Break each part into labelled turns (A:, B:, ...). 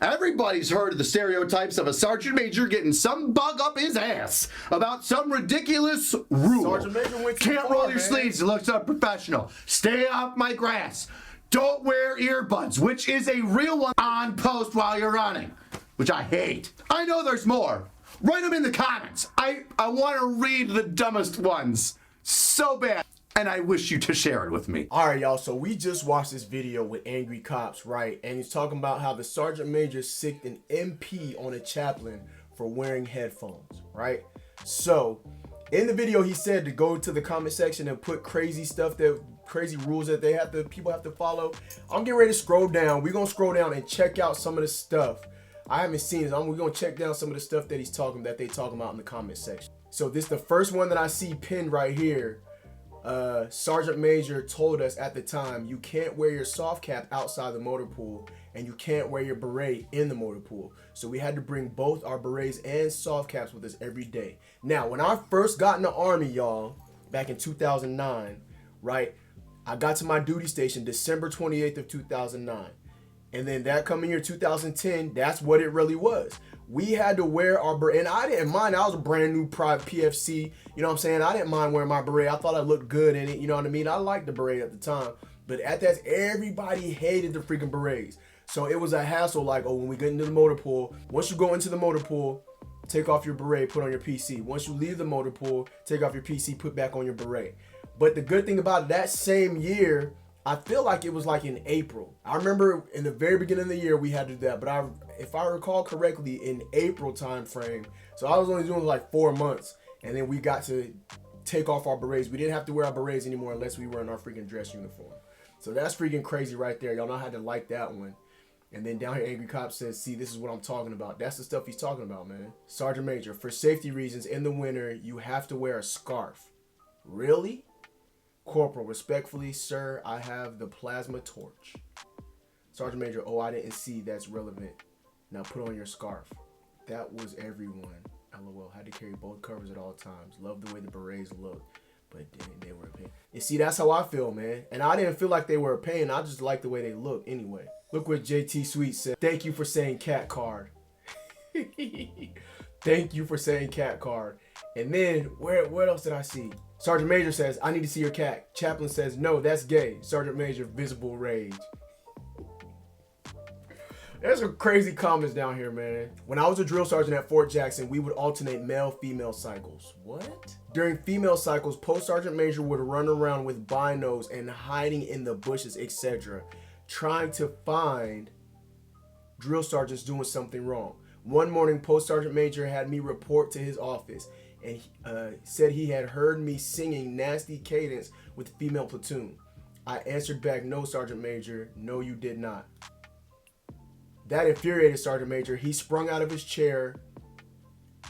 A: Everybody's heard of the stereotypes of a sergeant major getting some bug up his ass about some ridiculous rule.
B: Sergeant Major went too
A: Can't
B: far,
A: roll your
B: man.
A: sleeves and look unprofessional. Stay off my grass. Don't wear earbuds, which is a real one on post while you're running, which I hate. I know there's more. Write them in the comments. I want to read the dumbest ones so bad, and I wish you to share it with me.
B: All right, y'all, so we just watched this video with Angry Cops, right? And he's talking about how the sergeant major sicked an MP on a chaplain for wearing headphones, right? So in the video, he said to go to the comment section and put crazy rules that people have to follow. I'm getting ready to scroll down. We're gonna scroll down and check out some of the stuff. I haven't seen it. We're gonna check down some of the stuff that they talking about in the comment section. So this is the first one that I see pinned right here. Sergeant Major told us at the time, you can't wear your soft cap outside the motor pool and you can't wear your beret in the motor pool. So we had to bring both our berets and soft caps with us every day. Now, when I first got in the Army, y'all, back in 2009, right, I got to my duty station December 28th of 2009. And then that coming year, 2010, that's what it really was. We had to wear our beret, and I didn't mind. I was a brand new private PFC, you know what I'm saying? I didn't mind wearing my beret. I thought I looked good in it, you know what I mean? I liked the beret at the time. But at that, everybody hated the freaking berets. So it was a hassle, like, oh, when we get into the motor pool, once you go into the motor pool, take off your beret, put on your PC. Once you leave the motor pool, take off your PC, put back on your beret. But the good thing about that same year, I feel like it was like in April. I remember in the very beginning of the year we had to do that, but if I recall correctly, in April time frame, so I was only doing like 4 months, and then we got to take off our berets. We didn't have to wear our berets anymore unless we were in our freaking dress uniform. So that's freaking crazy right there. Y'all know how to like that one. And then down here, Angry Cop says, see, this is what I'm talking about. That's the stuff he's talking about, man. Sergeant Major, for safety reasons, in the winter, you have to wear a scarf. Really? Corporal, respectfully, sir, I have the plasma torch. Sergeant Major, oh, I didn't see. That's relevant. Now put on your scarf. That was everyone. LOL. Had to carry both covers at all times. Love the way the berets look, but they were a pain. You see, that's how I feel, man. And I didn't feel like they were a pain. I just like the way they look anyway. Look what JT Sweet said. Thank you for saying cat card. Thank you for saying cat card. And then, what else did I see? Sergeant Major says, I need to see your cat. Chaplain says, no, that's gay. Sergeant Major, visible rage. There's some crazy comments down here, man. When I was a drill sergeant at Fort Jackson, we would alternate male-female cycles. What? During female cycles, Post Sergeant Major would run around with binos and hiding in the bushes, etc., trying to find drill sergeants doing something wrong. One morning, Post Sergeant Major had me report to his office and said he had heard me singing nasty cadence with the female platoon. I answered back, no, Sergeant Major, no, you did not. That infuriated Sergeant Major. He sprung out of his chair,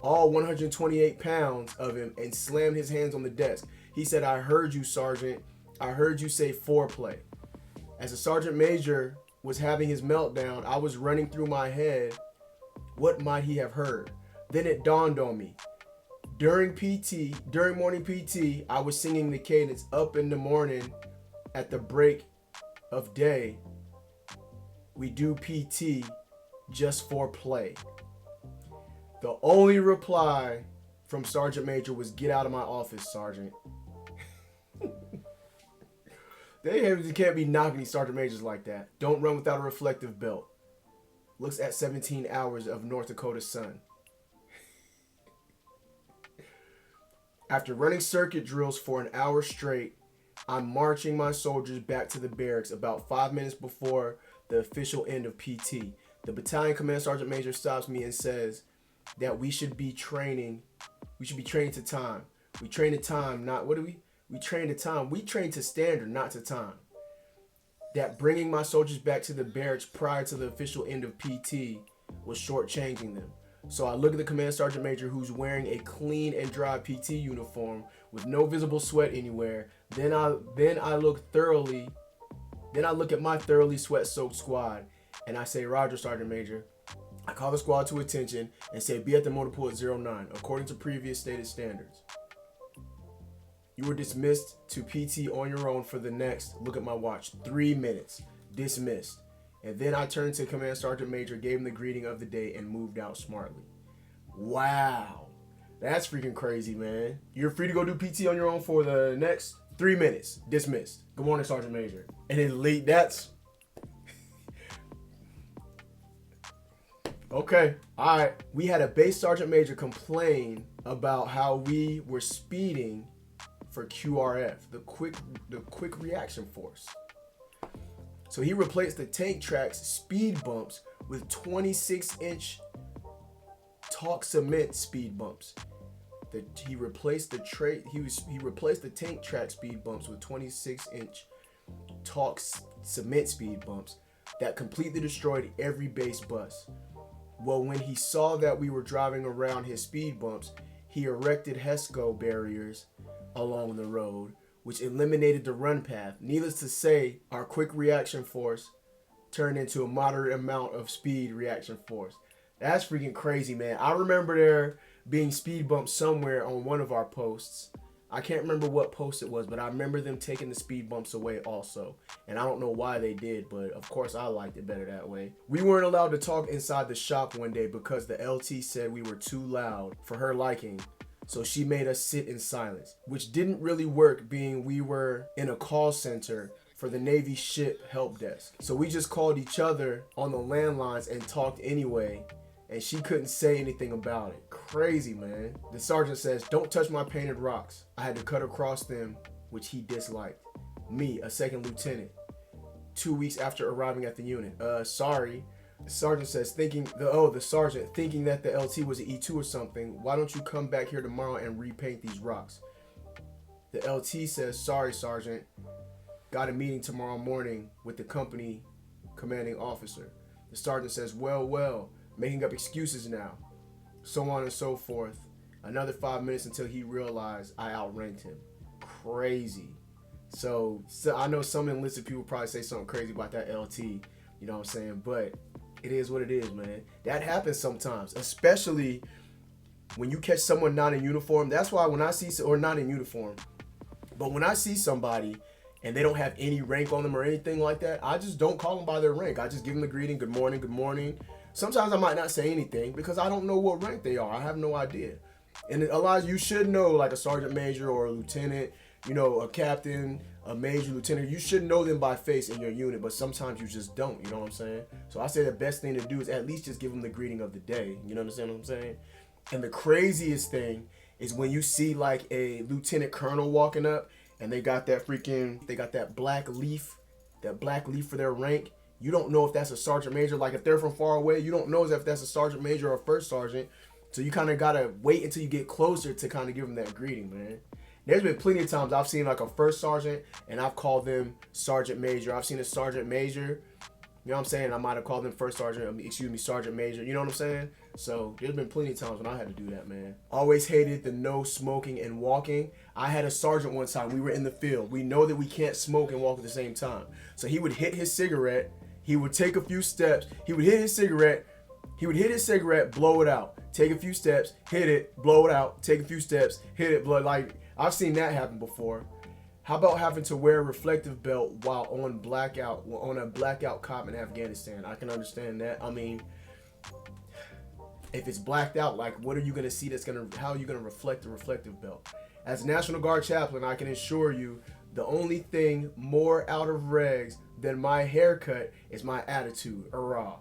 B: all 128 pounds of him, and slammed his hands on the desk. He said, I heard you, Sergeant. I heard you say foreplay. As the Sergeant Major was having his meltdown, I was running through my head, what might he have heard? Then it dawned on me. During morning PT, I was singing the cadence up in the morning at the break of day. We do PT just for play. The only reply from Sergeant Major was, get out of my office, Sergeant. They can't be knocking these Sergeant Majors like that. Don't run without a reflective belt. Looks at 17 hours of North Dakota sun. After running circuit drills for an hour straight, I'm marching my soldiers back to the barracks about 5 minutes before the official end of PT. The battalion command sergeant major stops me and says that we should be training to time. We train to time, not what do we? We train to time. We train to standard, not to time. That bringing my soldiers back to the barracks prior to the official end of PT was shortchanging them. So I look at the command sergeant major who's wearing a clean and dry PT uniform with no visible sweat anywhere. Then I look at my thoroughly sweat-soaked squad and I say, Roger, Sergeant Major. I call the squad to attention and say, be at the motor pool at 09, according to previous stated standards. You were dismissed to PT on your own for the next, look at my watch, 3 minutes. Dismissed. And then I turned to Command Sergeant Major, gave him the greeting of the day, and moved out smartly. Wow. That's freaking crazy, man. You're free to go do PT on your own for the next 3 minutes. Dismissed. Good morning, Sergeant Major. And then that's... Okay. All right. We had a base Sergeant Major complain about how we were speeding for QRF, the quick reaction force. So he replaced the tank tracks speed bumps with 26-inch talc cement speed bumps. He replaced the tank track speed bumps with 26-inch talc cement speed bumps that completely destroyed every base bus. Well, when he saw that we were driving around his speed bumps, he erected HESCO barriers along the road, which eliminated the run path. Needless to say, our quick reaction force turned into a moderate amount of speed reaction force. That's freaking crazy, man. I remember there being speed bumps somewhere on one of our posts. I can't remember what post it was, but I remember them taking the speed bumps away also. And I don't know why they did, but of course I liked it better that way. We weren't allowed to talk inside the shop one day because the LT said we were too loud for her liking. So she made us sit in silence, which didn't really work being we were in a call center for the Navy ship help desk. So we just called each other on the landlines and talked anyway. And she couldn't say anything about it. Crazy, man. The sergeant says, "Don't touch my painted rocks. I had to cut across them," which he disliked. Me, a second lieutenant, 2 weeks after arriving at the unit. Sorry. The sergeant says, the sergeant thinking that the LT was an E2 or something, "Why don't you come back here tomorrow and repaint these rocks?" The LT says, "Sorry, Sergeant. Got a meeting tomorrow morning with the company commanding officer." The sergeant says, well, making up excuses now. So on and so forth. Another 5 minutes until he realized I outranked him. Crazy. So I know some enlisted people probably say something crazy about that LT, you know what I'm saying? But it is what it is, man. That happens sometimes, especially when you catch someone not in uniform. That's why when I see, or not in uniform, but when I see somebody and they don't have any rank on them or anything like that, I just don't call them by their rank. I just give them the greeting, good morning, good morning. Sometimes I might not say anything because I don't know what rank they are. I have no idea. And a lot of you should know, like a sergeant major or a lieutenant, you know, a captain, a major, lieutenant. You should know them by face in your unit, but sometimes you just don't, you know what I'm saying? So I say the best thing to do is at least just give them the greeting of the day. You understand what I'm saying? And the craziest thing is when you see like a lieutenant colonel walking up and they got that black leaf for their rank. You don't know if that's a sergeant major. Like if they're from far away, you don't know if that's a sergeant major or a first sergeant. So you kind of got to wait until you get closer to kind of give them that greeting, man. There's been plenty of times I've seen like a first sergeant and I've called them sergeant major. I've seen a sergeant major, you know what I'm saying? I might have called them first sergeant, sergeant major. You know what I'm saying? So there's been plenty of times when I had to do that, man. Always hated the no smoking and walking. I had a sergeant one time. We were in the field. We know that we can't smoke and walk at the same time. So he would hit his cigarette. He would take a few steps. He would hit his cigarette. Blow it out. Take a few steps, hit it, blow it out. Take a few steps, hit it, blow it. Like, I've seen that happen before. How about having to wear a reflective belt while on a blackout cop in Afghanistan? I can understand that. I mean, if it's blacked out, like, what are you gonna see how are you gonna reflect the reflective belt? As National Guard chaplain, I can assure you, the only thing more out of regs than my haircut is my attitude. Hurrah.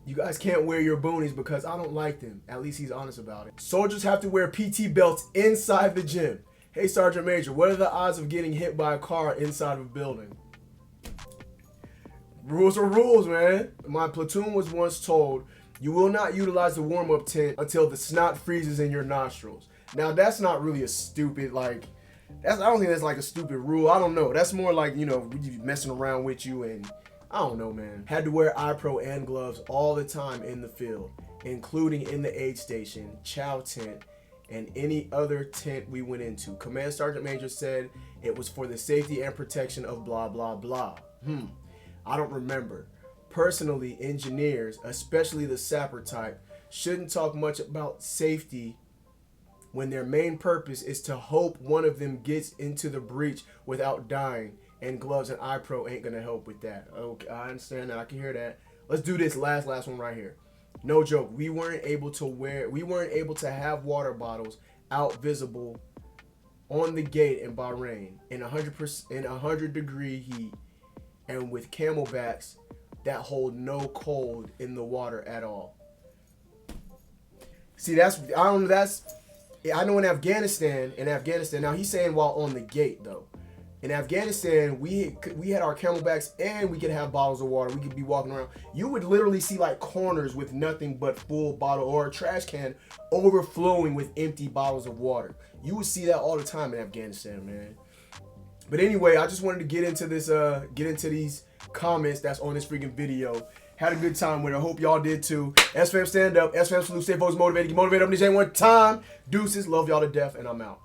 B: You guys can't wear your boonies because I don't like them. At least he's honest about it. Soldiers have to wear PT belts inside the gym. Hey, Sergeant Major, what are the odds of getting hit by a car inside of a building? Rules are rules, man. My platoon was once told, you will not utilize the warm-up tent until the snot freezes in your nostrils. Now, that's not really a stupid, I don't think that's like a stupid rule. I don't know. That's more like, you know, messing around with you and I don't know, man. Had to wear eye pro and gloves all the time in the field, including in the aid station, chow tent, and any other tent we went into. Command Sergeant Major said it was for the safety and protection of blah, blah, blah. I don't remember. Personally, engineers, especially the sapper type, shouldn't talk much about safety when their main purpose is to hope one of them gets into the breach without dying and gloves and eye pro ain't gonna help with that. Okay, I understand that. I can hear that. Let's do this last one right here. No joke. We weren't able to have water bottles out visible on the gate in Bahrain in 100-degree heat and with camelbacks that hold no cold in the water at all. See, I know in Afghanistan. Now he's saying while on the gate though. In Afghanistan, we had our camelbacks and we could have bottles of water. We could be walking around. You would literally see like corners with nothing but full bottle or a trash can overflowing with empty bottles of water. You would see that all the time in Afghanistan, man. But anyway, I just wanted to get into these comments that's on this freaking video. Had a good time with it. I hope y'all did too. SFAM stand up. SFAM salute. Stay focused, motivated. Get motivated up in this ain't one time. Deuces. Love y'all to death, and I'm out.